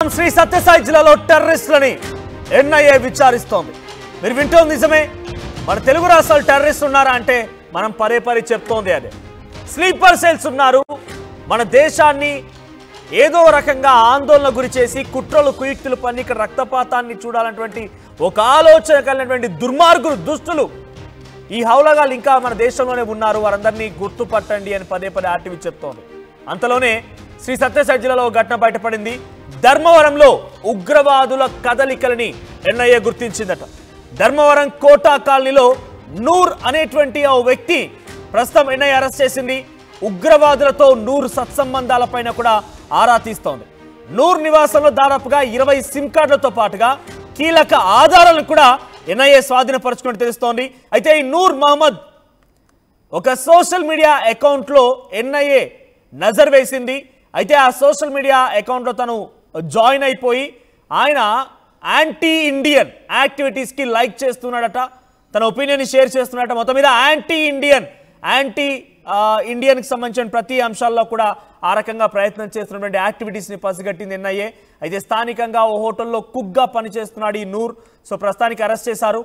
శ్రీ సత్యసాయి జిల్లాలో టెర్రరిస్టులని ఎన్ఐఏ విచారిస్తోంది. మీరు వింటోంది నిజమే. మన తెలుగు రాష్ట్రాలు టెర్రరిస్టులు ఉన్నారా అంటే మనం పదే చెప్తోంది అదే. స్లీపర్ సెల్స్ ఉన్నారు. మన దేశాన్ని ఏదో రకంగా ఆందోళన గురి చేసి కుట్రలు కుయుక్తులు పన్ని ఇక్కడ రక్తపాతాన్ని చూడాలన్నటువంటి ఒక ఆలోచన కలిగినటువంటి దుర్మార్గులు దుష్టులు ఈ హౌలగాలు ఇంకా మన దేశంలోనే ఉన్నారు. వారందరినీ గుర్తుపట్టండి అని పదే ఆర్టీవీ చెప్తోంది. అంతలోనే శ్రీ సత్యసాయి జిల్లాలో ఘటన బయటపడింది. ధర్మవరంలో ఉగ్రవాదుల కదలికలని ఎన్ఐఏ గుర్తించిందట. ధర్మవరం కోటా కాలనీలో నూర్ అనేటువంటి ఓ వ్యక్తి ప్రస్తుతం ఎన్ఐఏ అరెస్ట్ చేసింది. ఉగ్రవాదులతో నూర్ సత్సంబంధాలపైన కూడా ఆరా తీస్తోంది. నూర్ నివాసంలో దాదాపుగా 20 సిమ్ కార్డులతో పాటుగా కీలక ఆధారాలను కూడా ఎన్ఐఏ స్వాధీనపరుచుకుని తెలుస్తోంది. అయితే ఈ నూర్ మహమ్మద్ ఒక సోషల్ మీడియా అకౌంట్లో ఎన్ఐఏ నజర్ వేసింది. అయితే ఆ సోషల్ మీడియా అకౌంట్లో తను జాయిన్ అయిపోయి ఆయన యాంటీ ఇండియన్ యాక్టివిటీస్కి లైక్ చేస్తున్నాడట. తన ఒపీనియన్ని షేర్ చేస్తున్నాడట. మొత్తం మీద యాంటీ ఇండియన్కి సంబంధించిన ప్రతి అంశాల్లో కూడా ఆ రకంగా ప్రయత్నం చేస్తున్నటువంటి యాక్టివిటీస్ని పసిగట్టింది ఎన్ఐఏ. అయితే స్థానికంగా ఓ హోటల్లో కుక్గా పనిచేస్తున్నాడు ఈ నూర్. సో ప్రస్తుతానికి అరెస్ట్ చేశారు.